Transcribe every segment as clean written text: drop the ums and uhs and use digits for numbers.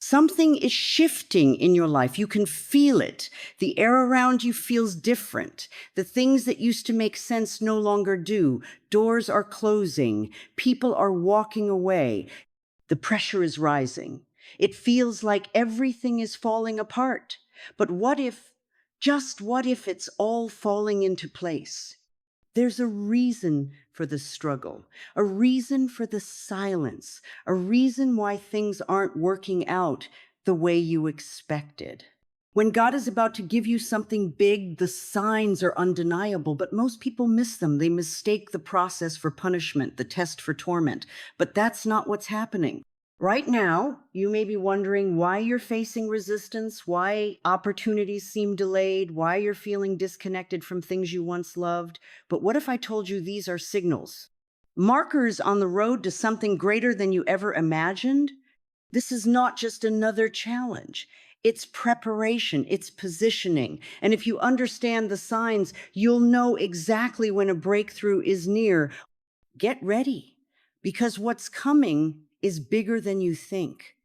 Something is shifting in your life. You can feel it. The air around you feels different. The things that used to make sense no longer do. Doors are closing. People are walking away. The pressure is rising. It feels like everything is falling apart. But what if, just what if it's all falling into place? There's a reason for the struggle, a reason for the silence, a reason why things aren't working out the way you expected. When God is about to give you something big, the signs are undeniable, but most people miss them. They mistake the process for punishment, the test for torment. But that's not what's happening. Right now, you may be wondering why you're facing resistance, why opportunities seem delayed, why you're feeling disconnected from things you once loved. But what if I told you these are signals? Markers on the road to something greater than you ever imagined? This is not just another challenge. It's preparation, it's positioning. And if you understand the signs, you'll know exactly when a breakthrough is near. Get ready, because what's coming is bigger than you think.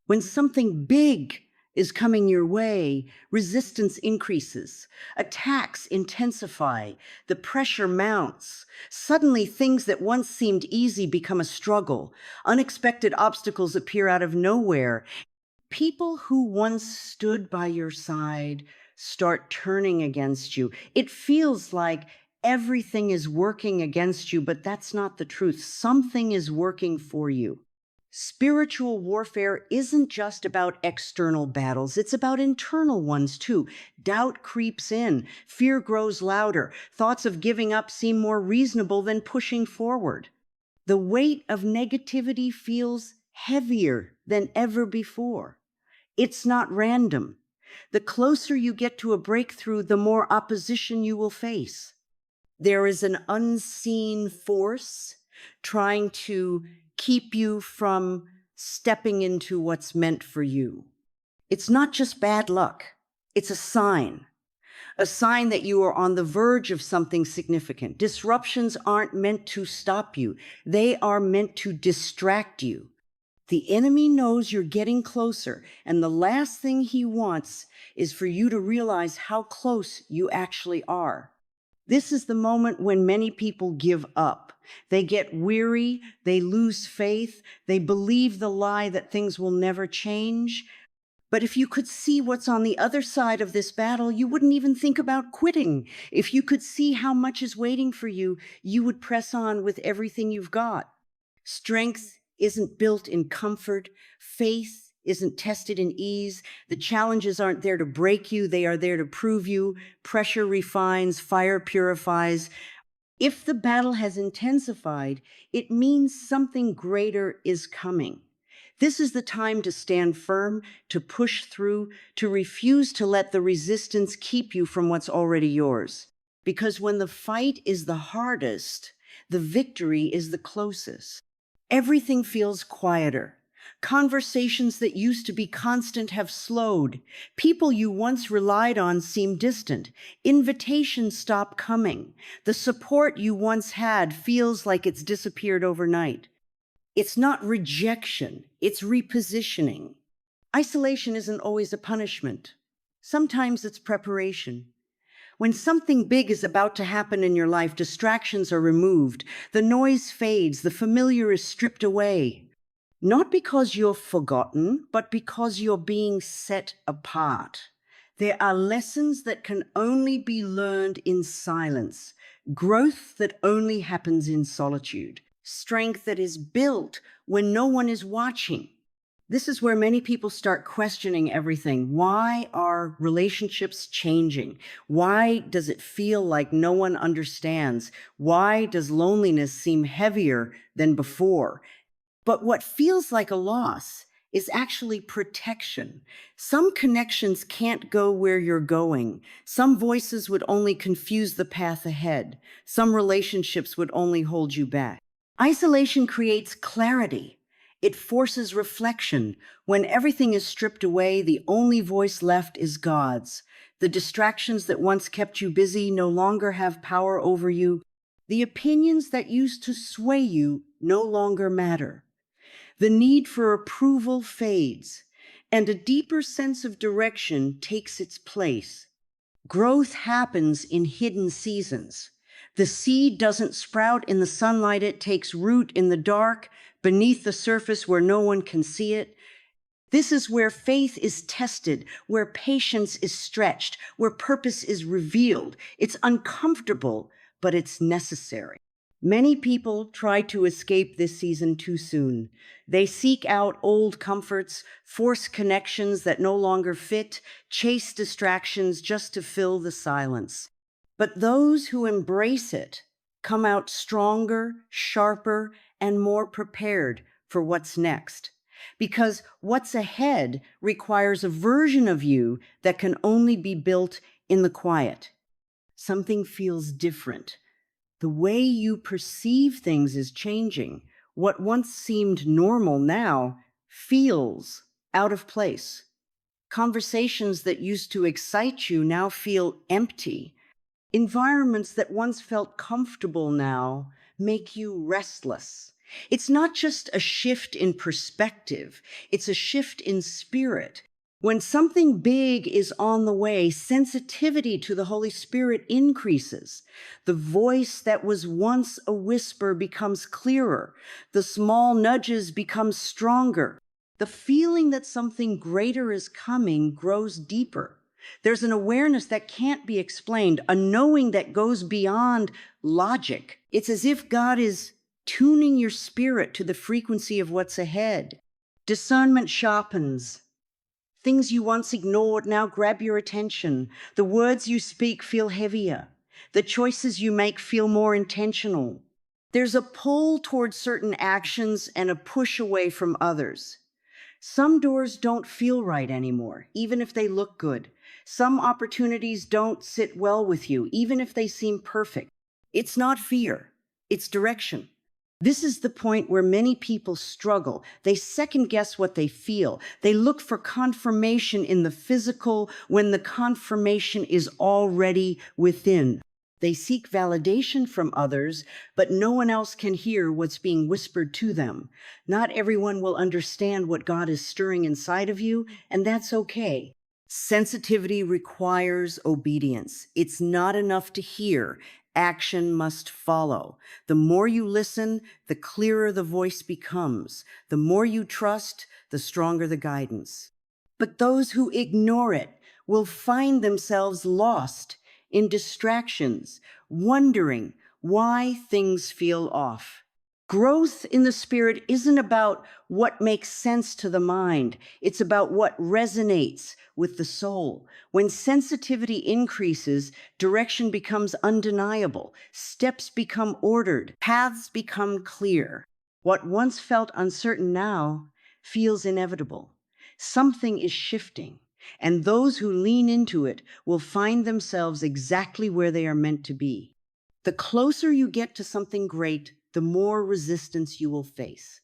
When something big is coming your way, resistance increases, attacks intensify, the pressure mounts. Suddenly, things that once seemed easy become a struggle. Unexpected obstacles appear out of nowhere. People who once stood by your side start turning against you. It feels like everything is working against you, but that's not the truth. Something is working for you. Spiritual warfare isn't just about external battles, it's about internal ones too. Doubt creeps in, fear grows louder, thoughts of giving up seem more reasonable than pushing forward. The weight of negativity feels heavier than ever before. It's not random. The closer you get to a breakthrough, the more opposition you will face. There is an unseen force trying to keep you from stepping into what's meant for you. It's not just bad luck. It's a sign that you are on the verge of something significant. Disruptions aren't meant to stop you. They are meant to distract you. The enemy knows you're getting closer, and the last thing he wants is for you to realize how close you actually are. This is the moment when many people give up. They get weary, they lose faith, they believe the lie that things will never change. But if you could see what's on the other side of this battle, you wouldn't even think about quitting. If you could see how much is waiting for you, you would press on with everything you've got. Strength isn't built in comfort. Faith isn't tested in ease. The challenges aren't there to break you. They are there to prove you. Pressure refines, fire purifies. If the battle has intensified, it means something greater is coming. This is the time to stand firm, to push through, to refuse to let the resistance keep you from what's already yours. Because when the fight is the hardest, the victory is the closest. Everything feels quieter. Conversations that used to be constant have slowed. People you once relied on seem distant. Invitations stop coming. The support you once had feels like it's disappeared overnight. It's not rejection, it's repositioning. Isolation isn't always a punishment. Sometimes it's preparation. When something big is about to happen in your life, distractions are removed, the noise fades, the familiar is stripped away. Not because you're forgotten, but because you're being set apart. There are lessons that can only be learned in silence, growth that only happens in solitude, strength that is built when no one is watching. This is where many people start questioning everything. Why are relationships changing? Why does it feel like no one understands? Why does loneliness seem heavier than before? But what feels like a loss is actually protection. Some connections can't go where you're going. Some voices would only confuse the path ahead. Some relationships would only hold you back. Isolation creates clarity. It forces reflection. When everything is stripped away, the only voice left is God's. The distractions that once kept you busy no longer have power over you. The opinions that used to sway you no longer matter. The need for approval fades. and a deeper sense of direction takes its place. Growth happens in hidden seasons. The seed doesn't sprout in the sunlight, it takes root in the dark, beneath the surface where no one can see it. This is where faith is tested, where patience is stretched, where purpose is revealed. It's uncomfortable, but it's necessary. Many people try to escape this season too soon. They seek out old comforts, force connections that no longer fit, chase distractions just to fill the silence. But those who embrace it come out stronger, sharper, and more prepared for what's next. Because what's ahead requires a version of you that can only be built in the quiet. Something feels different. The way you perceive things is changing. What once seemed normal now feels out of place. Conversations that used to excite you now feel empty. Environments that once felt comfortable now make you restless. It's not just a shift in perspective, it's a shift in spirit. When something big is on the way, sensitivity to the Holy Spirit increases. The voice that was once a whisper becomes clearer. The small nudges become stronger. The feeling that something greater is coming grows deeper. There's an awareness that can't be explained, a knowing that goes beyond logic. It's as if God is tuning your spirit to the frequency of what's ahead. Discernment sharpens. Things you once ignored now grab your attention. The words you speak feel heavier. The choices you make feel more intentional. There's a pull towards certain actions and a push away from others. Some doors don't feel right anymore, even if they look good. Some opportunities don't sit well with you, even if they seem perfect. It's not fear, it's direction. This is the point where many people struggle. They second guess what they feel. They look for confirmation in the physical when the confirmation is already within. They seek validation from others, but no one else can hear what's being whispered to them. Not everyone will understand what God is stirring inside of you, and that's okay. Sensitivity requires obedience. It's not enough to hear. Action must follow. The more you listen, the clearer the voice becomes. The more you trust, the stronger the guidance. But those who ignore it will find themselves lost in distractions, wondering why things feel off. Growth in the spirit isn't about what makes sense to the mind. It's about what resonates with the soul. When sensitivity increases, direction becomes undeniable. Steps become ordered. Paths become clear. What once felt uncertain now feels inevitable. Something is shifting, and those who lean into it will find themselves exactly where they are meant to be. The closer you get to something great, the more resistance you will face.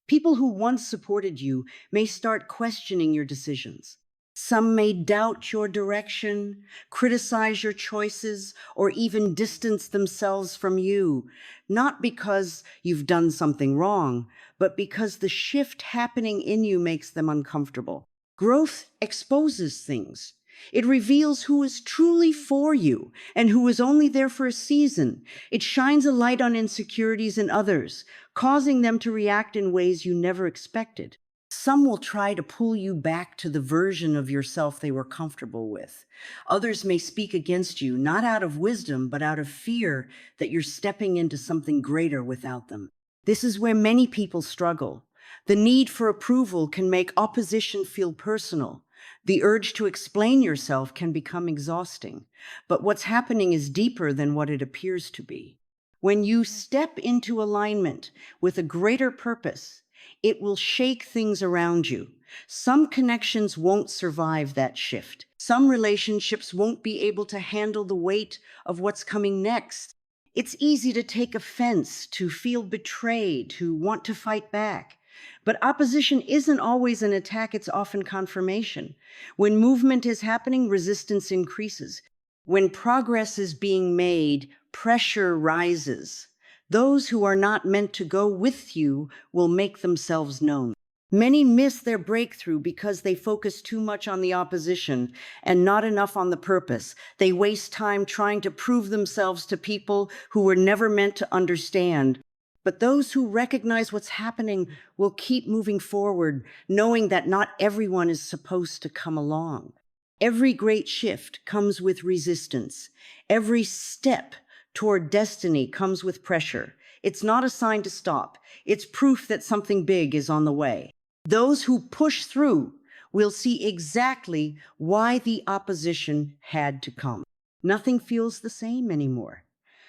People who once supported you may start questioning your decisions. Some may doubt your direction, criticize your choices, or even distance themselves from you, not because you've done something wrong, but because the shift happening in you makes them uncomfortable. Growth exposes things. It reveals who is truly for you and who is only there for a season. It shines a light on insecurities in others, causing them to react in ways you never expected. Some will try to pull you back to the version of yourself they were comfortable with. Others may speak against you, not out of wisdom, but out of fear that you're stepping into something greater without them. This is where many people struggle. The need for approval can make opposition feel personal. The urge to explain yourself can become exhausting. But what's happening is deeper than what it appears to be. When you step into alignment with a greater purpose, it will shake things around you. Some connections won't survive that shift. Some relationships won't be able to handle the weight of what's coming next. It's easy to take offense, to feel betrayed, to want to fight back. But opposition isn't always an attack, it's often confirmation. When movement is happening, resistance increases. When progress is being made, pressure rises. Those who are not meant to go with you will make themselves known. Many miss their breakthrough because they focus too much on the opposition and not enough on the purpose. They waste time trying to prove themselves to people who were never meant to understand. But those who recognize what's happening will keep moving forward, knowing that not everyone is supposed to come along. Every great shift comes with resistance. Every step toward destiny comes with pressure. It's not a sign to stop. It's proof that something big is on the way. Those who push through will see exactly why the opposition had to come. Nothing feels the same anymore.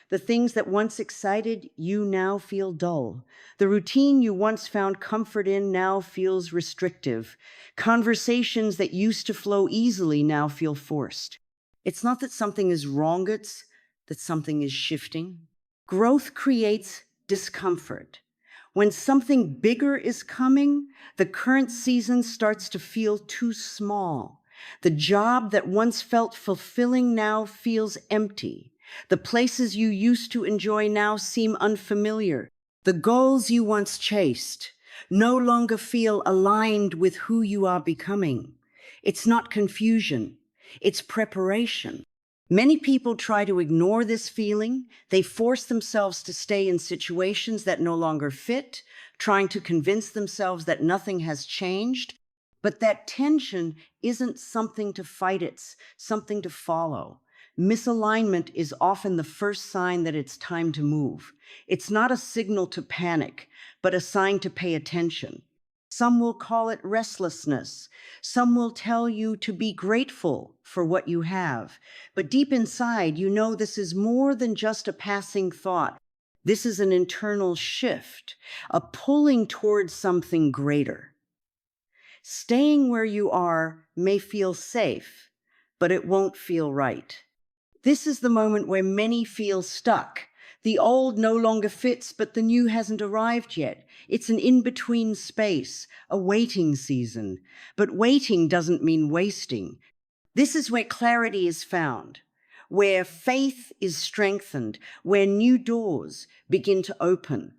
The things that once excited you now feel dull. The routine you once found comfort in now feels restrictive. Conversations that used to flow easily now feel forced. It's not that something is wrong, it's that something is shifting. Growth creates discomfort. When something bigger is coming, the current season starts to feel too small. The job that once felt fulfilling now feels empty. The places you used to enjoy now seem unfamiliar. The goals you once chased no longer feel aligned with who you are becoming. It's not confusion, it's preparation. Many people try to ignore this feeling. They force themselves to stay in situations that no longer fit, trying to convince themselves that nothing has changed. But that tension isn't something to fight, it's something to follow. Misalignment is often the first sign that it's time to move. It's not a signal to panic, but a sign to pay attention. Some will call it restlessness. Some will tell you to be grateful for what you have. But deep inside, you know this is more than just a passing thought. This is an internal shift, a pulling towards something greater. Staying where you are may feel safe, but it won't feel right. This is the moment where many feel stuck. The old no longer fits, but the new hasn't arrived yet. It's an in-between space, a waiting season. But waiting doesn't mean wasting. This is where clarity is found, where faith is strengthened, where new doors begin to open.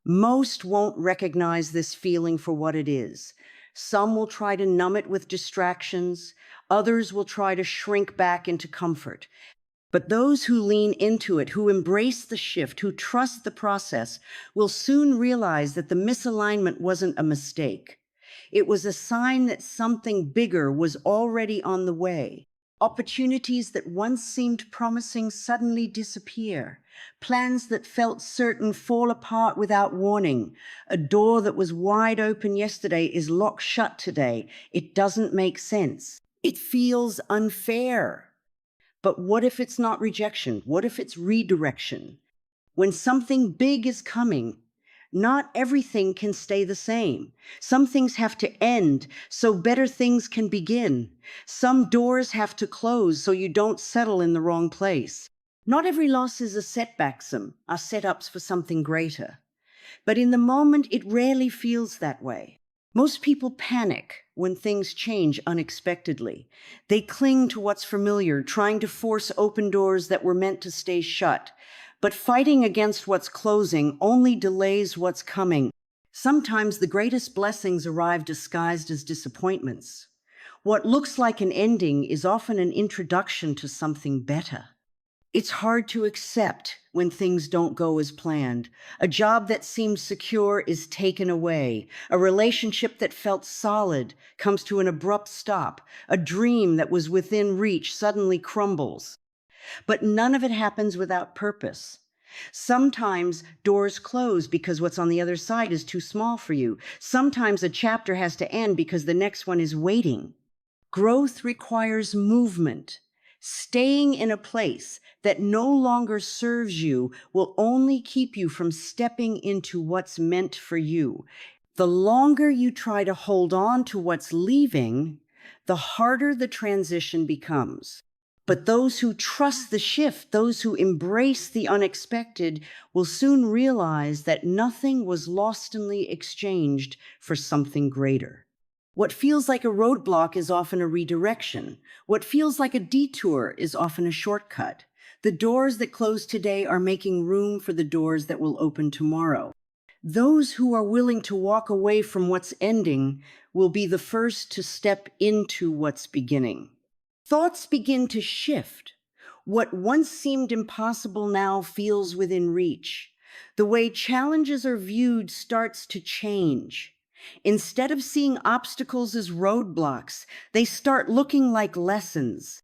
Most won't recognize this feeling for what it is. Some will try to numb it with distractions. Others will try to shrink back into comfort. But those who lean into it, who embrace the shift, who trust the process, will soon realize that the misalignment wasn't a mistake. It was a sign that something bigger was already on the way. Opportunities that once seemed promising suddenly disappear. Plans that felt certain fall apart without warning. A door that was wide open yesterday is locked shut today. It doesn't make sense. It feels unfair. But what if it's not rejection? What if it's redirection? When something big is coming, not everything can stay the same. Some things have to end so better things can begin. Some doors have to close so you don't settle in the wrong place. Not every loss is a setback, some are setups for something greater. But in the moment, it rarely feels that way. Most people panic when things change unexpectedly. They cling to what's familiar, trying to force open doors that were meant to stay shut. But fighting against what's closing only delays what's coming. Sometimes the greatest blessings arrive disguised as disappointments. What looks like an ending is often an introduction to something better. It's hard to accept when things don't go as planned. A job that seemed secure is taken away. A relationship that felt solid comes to an abrupt stop. A dream that was within reach suddenly crumbles. But none of it happens without purpose. Sometimes doors close because what's on the other side is too small for you. Sometimes a chapter has to end because the next one is waiting. Growth requires movement. Staying in a place that no longer serves you will only keep you from stepping into what's meant for you. The longer you try to hold on to what's leaving, the harder the transition becomes. But those who trust the shift, those who embrace the unexpected, will soon realize that nothing was lostly exchanged for something greater. What feels like a roadblock is often a redirection. What feels like a detour is often a shortcut. The doors that close today are making room for the doors that will open tomorrow. Those who are willing to walk away from what's ending will be the first to step into what's beginning. Thoughts begin to shift. What once seemed impossible now feels within reach. The way challenges are viewed starts to change. Instead of seeing obstacles as roadblocks, they start looking like lessons.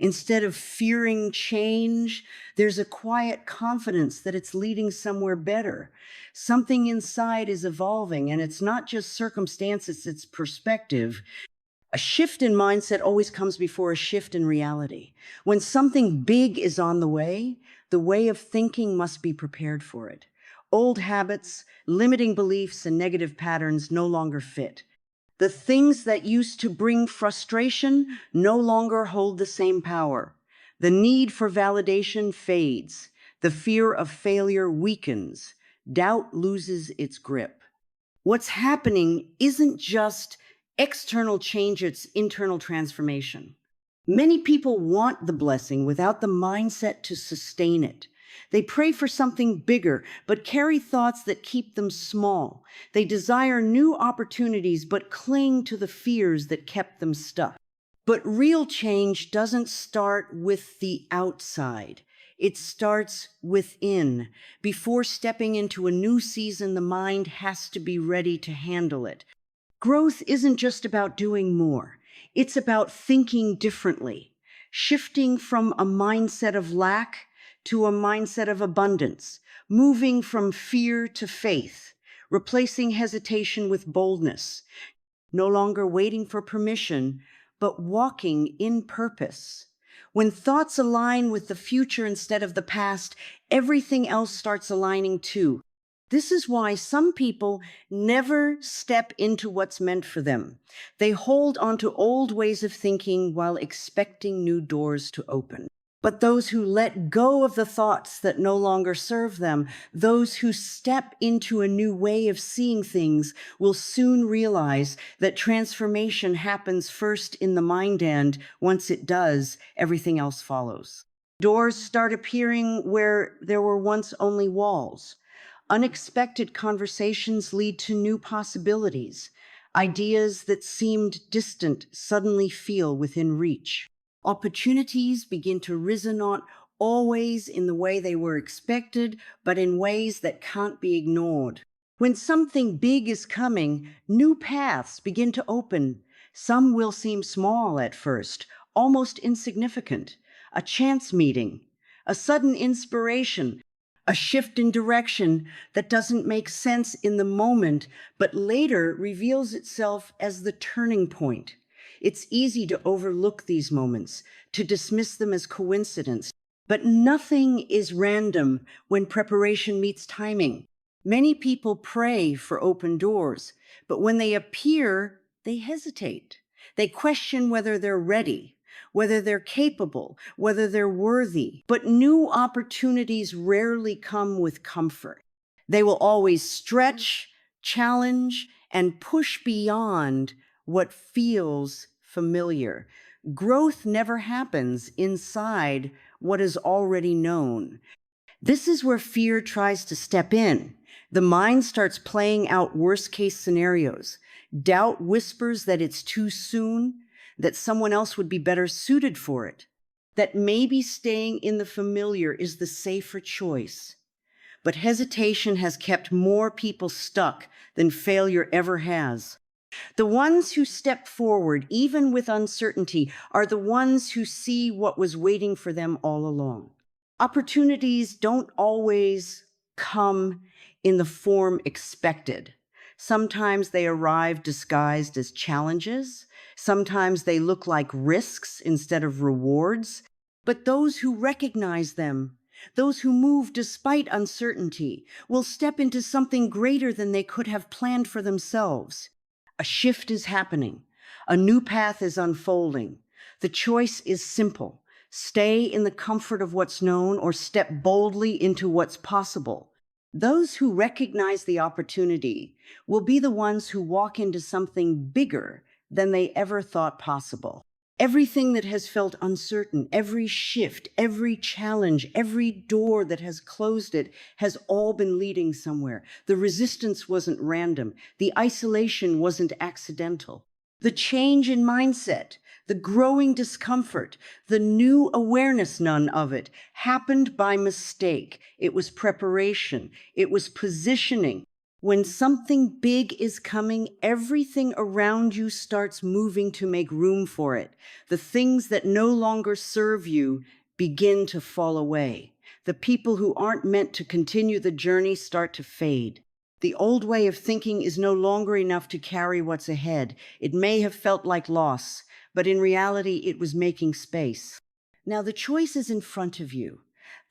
Instead of fearing change, there's a quiet confidence that it's leading somewhere better. Something inside is evolving, and it's not just circumstances, it's perspective. A shift in mindset always comes before a shift in reality. When something big is on the way of thinking must be prepared for it. Old habits, limiting beliefs, and negative patterns no longer fit. The things that used to bring frustration no longer hold the same power. The need for validation fades. The fear of failure weakens. Doubt loses its grip. What's happening isn't just external change, it's internal transformation. Many people want the blessing without the mindset to sustain it. They pray for something bigger, but carry thoughts that keep them small. They desire new opportunities, but cling to the fears that kept them stuck. But real change doesn't start with the outside. It starts within. Before stepping into a new season, the mind has to be ready to handle it. Growth isn't just about doing more. It's about thinking differently, shifting from a mindset of lack to a mindset of abundance, moving from fear to faith, replacing hesitation with boldness, no longer waiting for permission, but walking in purpose. When thoughts align with the future instead of the past, everything else starts aligning too. This is why some people never step into what's meant for them. They hold onto old ways of thinking while expecting new doors to open. But those who let go of the thoughts that no longer serve them, those who step into a new way of seeing things, will soon realize that transformation happens first in the mind, and once it does, everything else follows. Doors start appearing where there were once only walls. Unexpected conversations lead to new possibilities. Ideas that seemed distant suddenly feel within reach. Opportunities begin to rise, not always in the way they were expected, but in ways that can't be ignored. When something big is coming, new paths begin to open. Some will seem small at first, almost insignificant. A chance meeting, a sudden inspiration, a shift in direction that doesn't make sense in the moment, but later reveals itself as the turning point. It's easy to overlook these moments, to dismiss them as coincidence, but nothing is random when preparation meets timing. Many people pray for open doors, but when they appear, they hesitate. They question whether they're ready, whether they're capable, whether they're worthy. But new opportunities rarely come with comfort. They will always stretch, challenge, and push beyond what feels familiar. Growth never happens inside what is already known. This is where fear tries to step in. The mind starts playing out worst-case scenarios. Doubt whispers that it's too soon, that someone else would be better suited for it, that maybe staying in the familiar is the safer choice. But hesitation has kept more people stuck than failure ever has. The ones who step forward, even with uncertainty, are the ones who see what was waiting for them all along. Opportunities don't always come in the form expected. Sometimes they arrive disguised as challenges. Sometimes they look like risks instead of rewards. But those who recognize them, those who move despite uncertainty, will step into something greater than they could have planned for themselves. A shift is happening. A new path is unfolding. The choice is simple. Stay in the comfort of what's known or step boldly into what's possible. Those who recognize the opportunity will be the ones who walk into something bigger than they ever thought possible. Everything that has felt uncertain, every shift, every challenge, every door that has closed it has all been leading somewhere. The resistance wasn't random. The isolation wasn't accidental. The change in mindset, the growing discomfort, the new awareness, none of it happened by mistake. It was preparation. It was positioning. When something big is coming, everything around you starts moving to make room for it. The things that no longer serve you begin to fall away. The people who aren't meant to continue the journey start to fade. The old way of thinking is no longer enough to carry what's ahead. It may have felt like loss, but in reality, it was making space. Now, the choice is in front of you.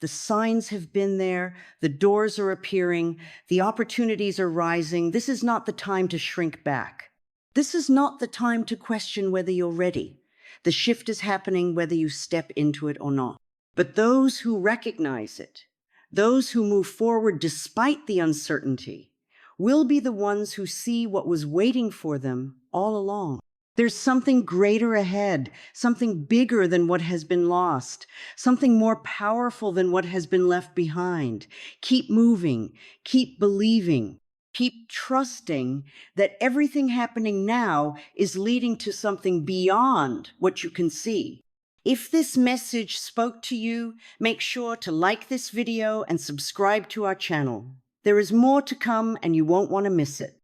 The signs have been there, the doors are appearing, the opportunities are rising. This is not the time to shrink back. This is not the time to question whether you're ready. The shift is happening whether you step into it or not. But those who recognize it, those who move forward despite the uncertainty, will be the ones who see what was waiting for them all along. There's something greater ahead, something bigger than what has been lost, something more powerful than what has been left behind. Keep moving, keep believing, keep trusting that everything happening now is leading to something beyond what you can see. If this message spoke to you, make sure to like this video and subscribe to our channel. There is more to come and you won't want to miss it.